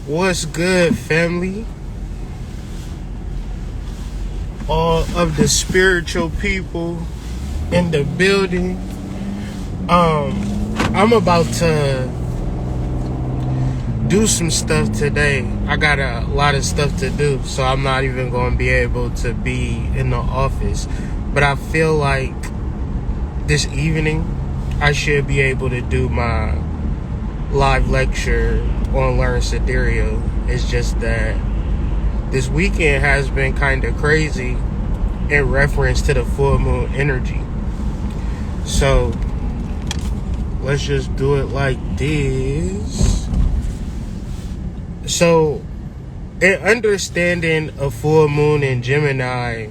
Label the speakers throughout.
Speaker 1: What's good, family? All of the spiritual people in the building. I'm about to do some stuff today. I got a lot of stuff to do, so I'm not even going to be able to be in the office. But I feel like this evening I should be able to do my live lecture on Learn Sidereal. It's just that this weekend has been kind of crazy in reference to the full moon energy. So let's just do it like this. So in understanding a full moon in Gemini,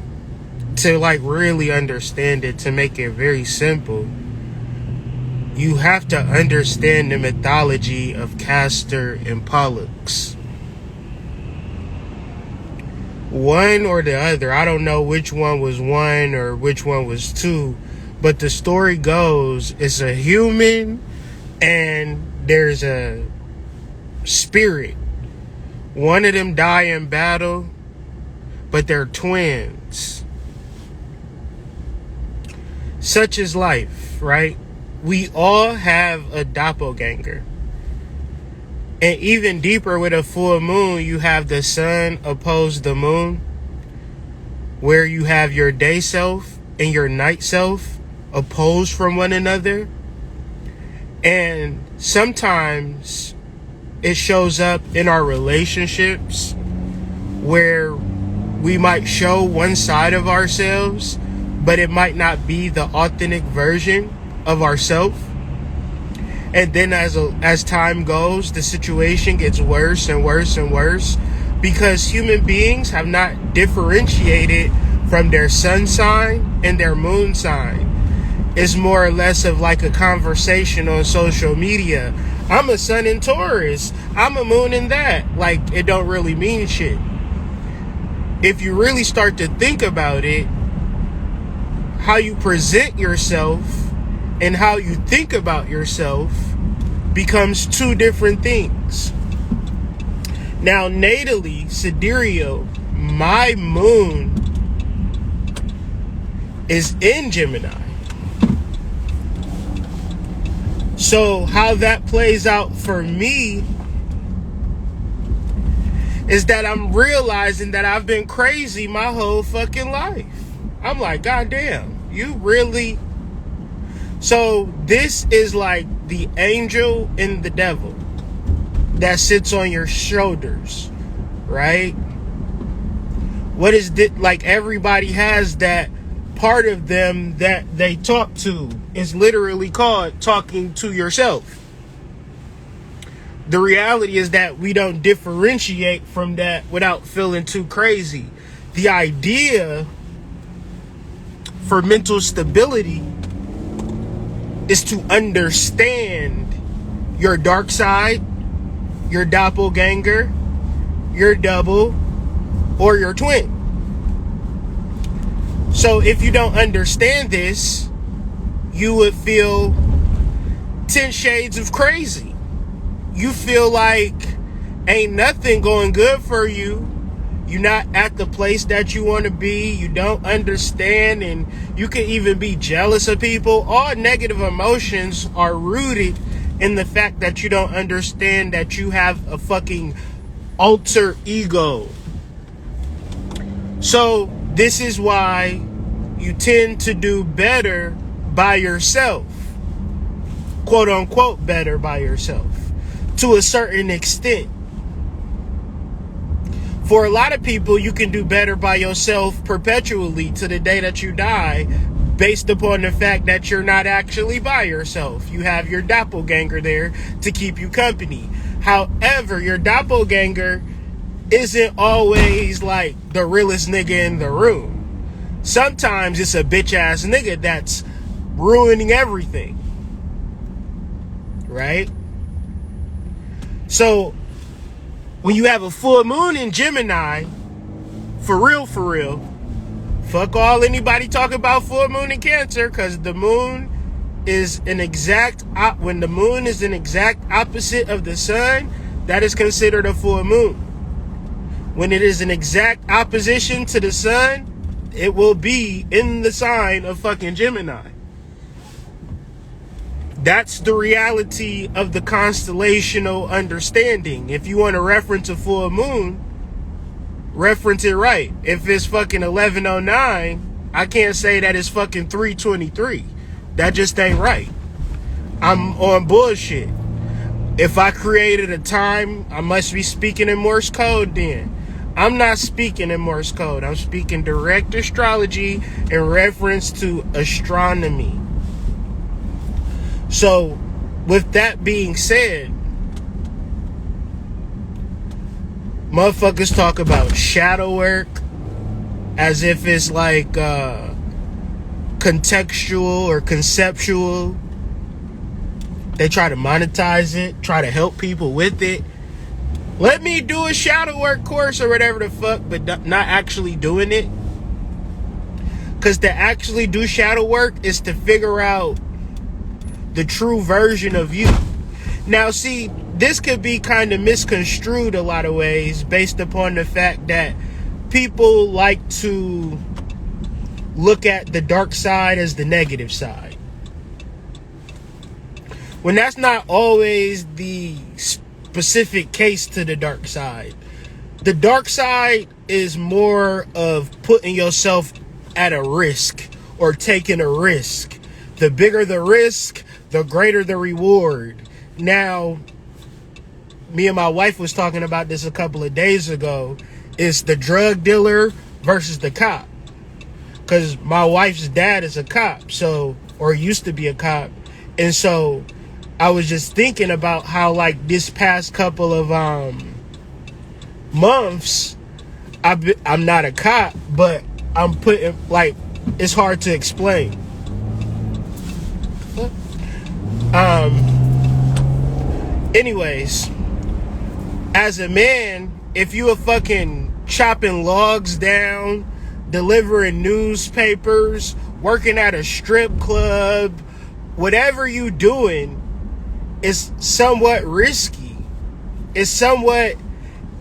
Speaker 1: to like really understand it, to make it very simple, you have to understand the mythology of Castor and Pollux. One or the other, I don't know which one was one or which one was two, but the story goes, it's a human and there's a spirit. One of them die in battle, but they're twins. Such is life, right? We all have a doppelganger. And even deeper with a full moon, you have the sun opposed the moon, where you have your day self and your night self opposed from one another. And sometimes it shows up in our relationships where we might show one side of ourselves, but it might not be the authentic version of ourselves. And then as time goes, the situation gets worse and worse and worse, because human beings have not differentiated from their sun sign and their moon sign. It's more or less of like a conversation on social media. I'm a sun in Taurus. I'm a moon in that. Like, it don't really mean shit. If you really start to think about it, how you present yourself and how you think about yourself becomes two different things. Now, natally, sidereal, my moon is in Gemini. So how that plays out for me is that I'm realizing that I've been crazy my whole fucking life. I'm like, God damn, you really... So this is like the angel and the devil that sits on your shoulders, right? What is it like? Everybody has that part of them that they talk to. It's literally called talking to yourself. The reality is that we don't differentiate from that without feeling too crazy. The idea for mental stability is to understand your dark side, your doppelganger, your double, or your twin. So if you don't understand this, you would feel 10 shades of crazy. You feel like ain't nothing going good for you. You're not at the place that you want to be. You don't understand, and you can even be jealous of people. All negative emotions are rooted in the fact that you don't understand that you have a fucking alter ego. So this is why you tend to do better by yourself. Quote unquote better by yourself. To a certain extent. For a lot of people, you can do better by yourself perpetually to the day that you die, based upon the fact that you're not actually by yourself. You have your doppelganger there to keep you company. However, your doppelganger isn't always like the realest nigga in the room. Sometimes it's a bitch ass nigga that's ruining everything. Right? So when you have a full moon in Gemini, for real, fuck all anybody talking about full moon in Cancer, because the moon is when the moon is an exact opposite of the sun, that is considered a full moon. When it is an exact opposition to the sun, it will be in the sign of fucking Gemini. That's the reality of the constellational understanding. If you want to reference a full moon, reference it right. If it's fucking 1109, I can't say that it's fucking 323. That just ain't right. I'm on bullshit. If I created a time, I must be speaking in Morse code then. I'm not speaking in Morse code. I'm speaking direct astrology in reference to astronomy. So, with that being said, motherfuckers talk about shadow work as if it's like contextual or conceptual. They try to monetize it, try to help people with it. Let me do a shadow work course or whatever the fuck, but not actually doing it. Because to actually do shadow work is to figure out the true version of you. Now, see, this could be kind of misconstrued a lot of ways based upon the fact that people like to look at the dark side as the negative side, when that's not always the specific case to the dark side. The dark side is more of putting yourself at a risk or taking a risk. The bigger the risk, the greater the reward. Now, me and my wife was talking about this a couple of days ago. It's the drug dealer versus the cop. Because my wife's dad is a cop, or used to be a cop. And so I was just thinking about how, like, this past couple of months, I'm not a cop, but I'm putting, like, it's hard to explain. Anyways, as a man, if you are fucking chopping logs down, delivering newspapers, working at a strip club, whatever you doing is somewhat risky. It's somewhat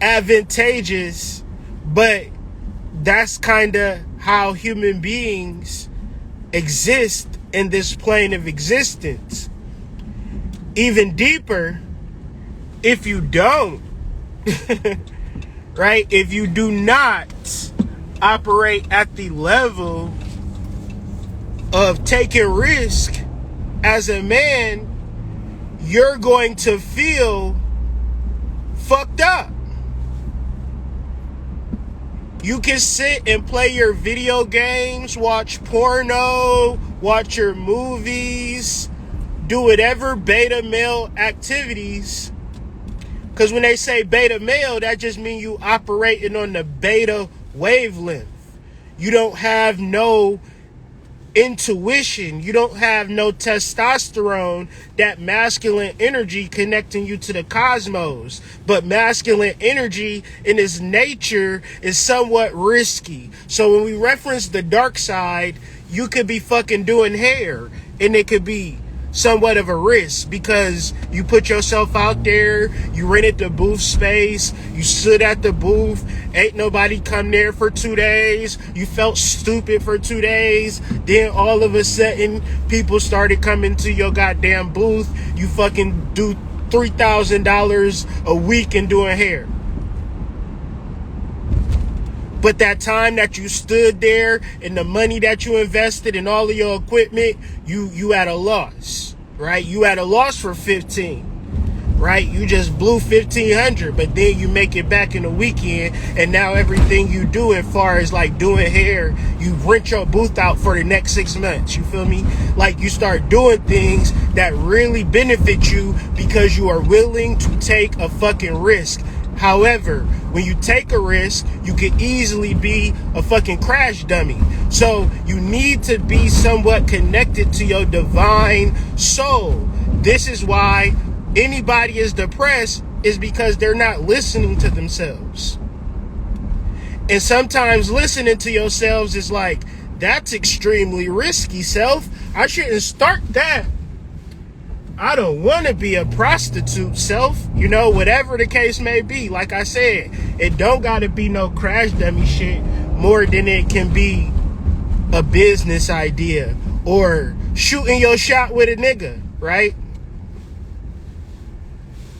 Speaker 1: advantageous, but that's kind of how human beings exist in this plane of existence. Even deeper, if you don't, right? If you do not operate at the level of taking risk as a man, you're going to feel fucked up. You can sit and play your video games, watch porno, watch your movies, do whatever beta male activities. Because when they say beta male, that just means you operating on the beta wavelength. You don't have no intuition. You don't have no testosterone, that masculine energy connecting you to the cosmos. But masculine energy in its nature is somewhat risky. So when we reference the dark side, you could be fucking doing hair, and it could be somewhat of a risk because you put yourself out there, you rented the booth space, you stood at the booth, ain't nobody come there for 2 days, you felt stupid for 2 days, then all of a sudden people started coming to your goddamn booth, you fucking do $3,000 a week in doing hair. But that time that you stood there and the money that you invested in all of your equipment, you at a loss, right? You at a loss for 15, right? You just blew 1,500, but then you make it back in the weekend, and now everything you do as far as like doing hair, you rent your booth out for the next 6 months. You feel me? Like you start doing things that really benefit you because you are willing to take a fucking risk. However, when you take a risk, you could easily be a fucking crash dummy. So you need to be somewhat connected to your divine soul. This is why anybody is depressed, is because they're not listening to themselves. And sometimes listening to yourselves is like, that's extremely risky, self. I shouldn't start that. I don't want to be a prostitute self, you know, whatever the case may be. Like I said, it don't got to be no crash dummy shit more than it can be a business idea or shooting your shot with a nigga, right?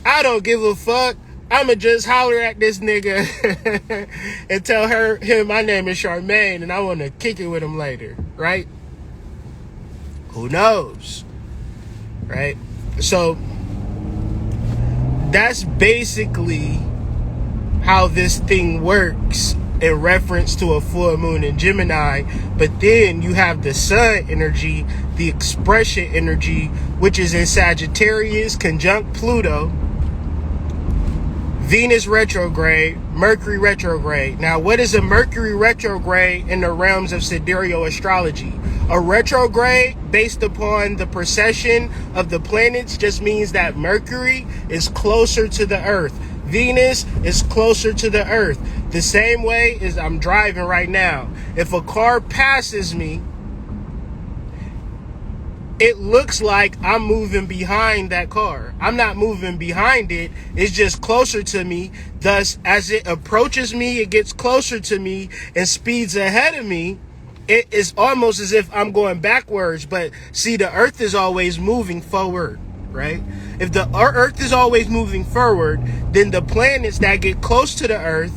Speaker 1: I don't give a fuck. I'ma just holler at this nigga and tell him my name is Charmaine and I want to kick it with him later, right? Who knows, right? So that's basically how this thing works in reference to a full moon in Gemini. But then you have the sun energy, the expression energy, which is in Sagittarius conjunct Pluto, Venus retrograde, Mercury retrograde. Now, what is a Mercury retrograde in the realms of sidereal astrology? A retrograde, based upon the precession of the planets, just means that Mercury is closer to the Earth. Venus is closer to the Earth. The same way as I'm driving right now. If a car passes me, it looks like I'm moving behind that car. I'm not moving behind it. It's just closer to me. Thus, as it approaches me, it gets closer to me and speeds ahead of me. It is almost as if I'm going backwards. But see, the Earth is always moving forward, right? If the Earth is always moving forward, then the planets that get close to the Earth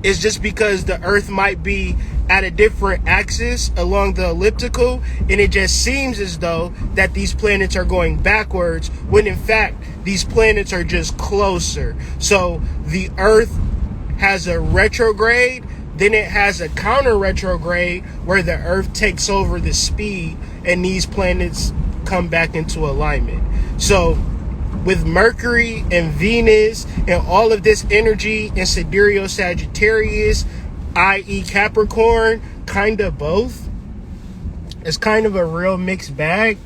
Speaker 1: is just because the Earth might be at a different axis along the elliptical, and it just seems as though that these planets are going backwards when in fact these planets are just closer. So the Earth has a retrograde, then it has a counter retrograde where the Earth takes over the speed and these planets come back into alignment. So with Mercury and Venus and all of this energy in sidereal Sagittarius, i.e. Capricorn, kind of both. It's kind of a real mixed bag.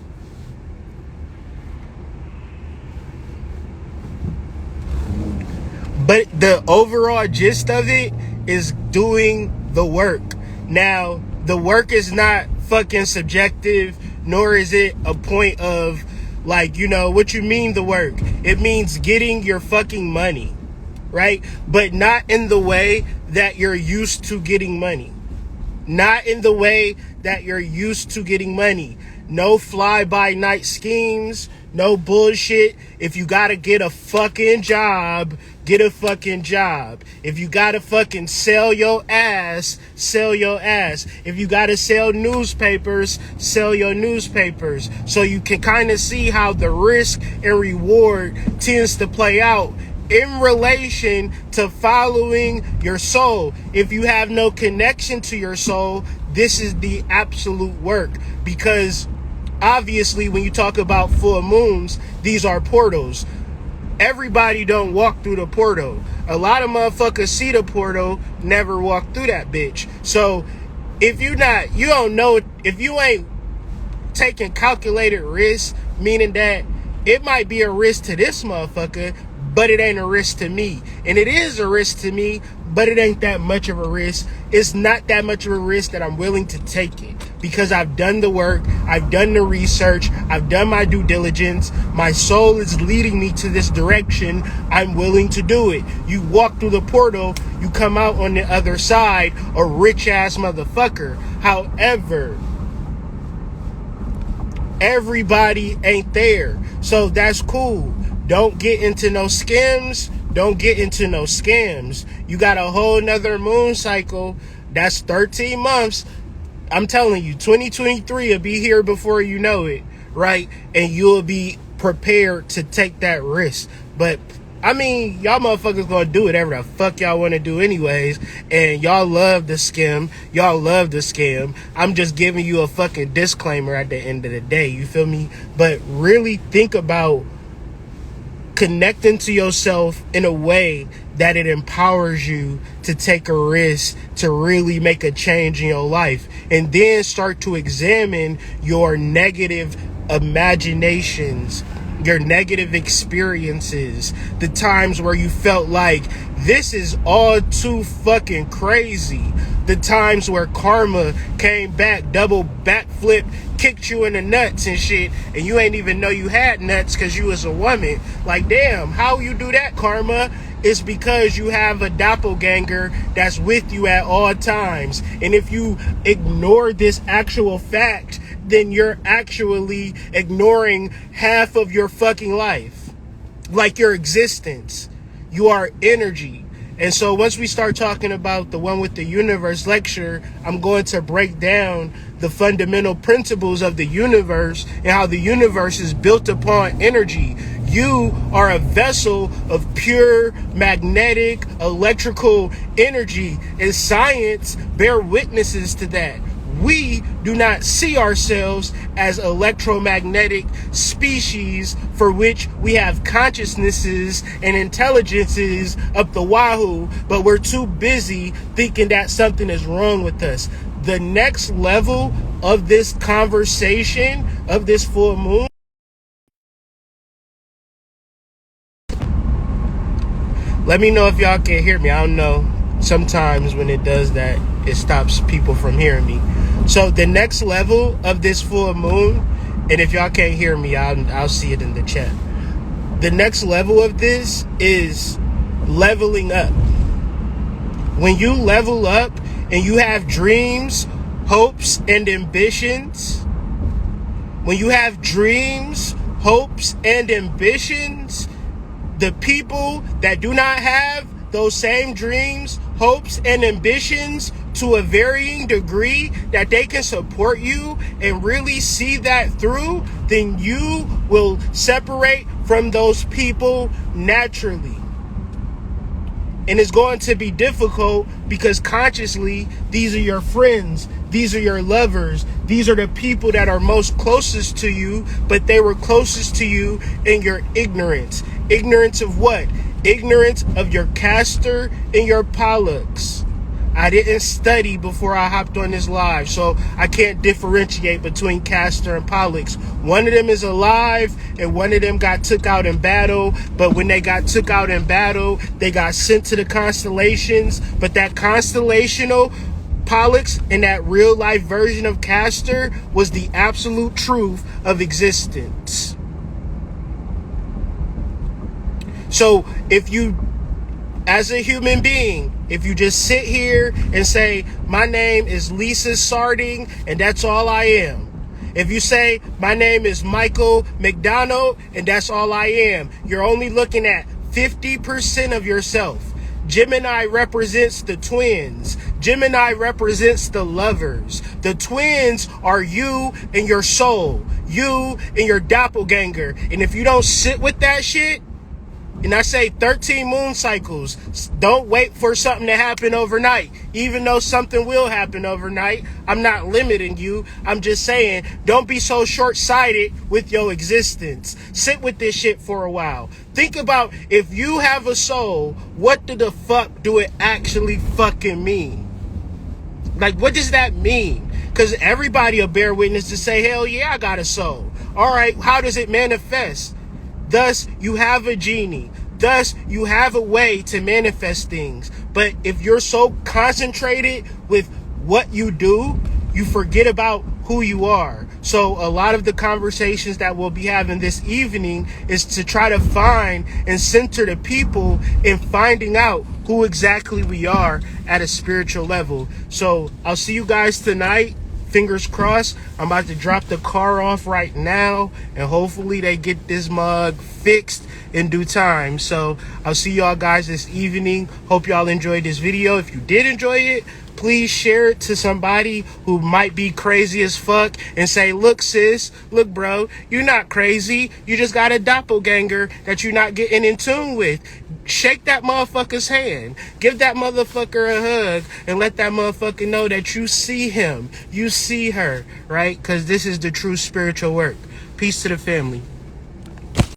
Speaker 1: But the overall gist of it is doing the work. Now, the work is not fucking subjective, nor is it a point of like, you know, what you mean the work? It means getting your fucking money, right? But not in the way that you're used to getting money. Not in the way that you're used to getting money. No fly-by-night schemes, no bullshit. If you gotta get a fucking job, get a fucking job. If you gotta fucking sell your ass, sell your ass. If you gotta sell newspapers, sell your newspapers. So you can kind of see how the risk and reward tends to play out in relation to following your soul. If you have no connection to your soul, this is the absolute work. Because obviously when you talk about full moons, these are portals. Everybody don't walk through the portal. A lot of motherfuckers see the portal, never walk through that bitch. So if you don't know, if you ain't taking calculated risks, meaning that it might be a risk to this motherfucker, but it ain't a risk to me. And it is a risk to me, but it ain't that much of a risk. It's not that much of a risk that I'm willing to take it. Because I've done the work, I've done the research, I've done my due diligence. My soul is leading me to this direction. I'm willing to do it. You walk through the portal, you come out on the other side, a rich ass motherfucker. However, everybody ain't there. So that's cool. Don't get into no scams. Don't get into no scams. You got a whole nother moon cycle. That's 13 months. I'm telling you, 2023 will be here before you know it, right? And you'll be prepared to take that risk. But, I mean, y'all motherfuckers gonna do whatever the fuck y'all want to do anyways. And y'all love the scam. Y'all love the scam. I'm just giving you a fucking disclaimer at the end of the day. You feel me? But really think about connecting to yourself in a way that it empowers you to take a risk, to really make a change in your life, and then start to examine your negative imaginations, your negative experiences, the times where you felt like this is all too fucking crazy, the times where karma came back, double backflip, kicked hit you in the nuts and shit, and you ain't even know you had nuts because you was a woman. Like, damn, how you do that, karma? It's because you have a doppelganger that's with you at all times. And if you ignore this actual fact, then you're actually ignoring half of your fucking life, like your existence. You are energy. And so once we start talking about the One with the Universe lecture, I'm going to break down the fundamental principles of the universe and how the universe is built upon energy. You are a vessel of pure magnetic electrical energy, and science bear witnesses to that. We do not see ourselves as electromagnetic species for which we have consciousnesses and intelligences up the wahoo, but we're too busy thinking that something is wrong with us. The next level of this conversation, of this full moon, let me know if y'all can hear me. I don't know. Sometimes when it does that, it stops people from hearing me. So the next level of this full moon, and if y'all can't hear me, I'll see it in the chat. The next level of this is leveling up. When you level up and you have dreams, hopes, and ambitions, when you have dreams, hopes, and ambitions, the people that do not have those same dreams, hopes, and ambitions to a varying degree that they can support you and really see that through, then you will separate from those people naturally. And it's going to be difficult because consciously, these are your friends, these are your lovers, these are the people that are most closest to you, but they were closest to you in your ignorance. Ignorance of what? Ignorance of your Castor and your Pollux. I didn't study before I hopped on this live, so I can't differentiate between Castor and Pollux. One of them is alive, and one of them got took out in battle. But when they got took out in battle, they got sent to the constellations. But that constellational Pollux and that real life version of Castor was the absolute truth of existence. So if you, as a human being, if you just sit here and say, my name is Lisa Sarding and that's all I am. If you say, my name is Michael McDonald and that's all I am, you're only looking at 50% of yourself. Gemini represents the twins. Gemini represents the lovers. The twins are you and your soul, you and your doppelganger. And if you don't sit with that shit, and I say 13 moon cycles, don't wait for something to happen overnight. Even though something will happen overnight, I'm not limiting you. I'm just saying, don't be so short-sighted with your existence. Sit with this shit for a while. Think about, if you have a soul, what the fuck do it actually fucking mean? Like, what does that mean? Because everybody will bear witness to say, hell yeah, I got a soul. All right, how does it manifest? Thus, you have a genie. Thus, you have a way to manifest things. But if you're so concentrated with what you do, you forget about who you are. So a lot of the conversations that we'll be having this evening is to try to find and center the people in finding out who exactly we are at a spiritual level. So I'll see you guys tonight. Fingers crossed. I'm about to drop the car off right now, and hopefully they get this mug fixed in due time. So I'll see y'all guys this evening. Hope y'all enjoyed this video. If you did enjoy it, please share it to somebody who might be crazy as fuck and say, look sis, look bro, you're not crazy, you just got a doppelganger that you're not getting in tune with. Shake that motherfucker's hand, give that motherfucker a hug, and let that motherfucker know that you see him, you see her, right? Because this is the true spiritual work. Peace to the family.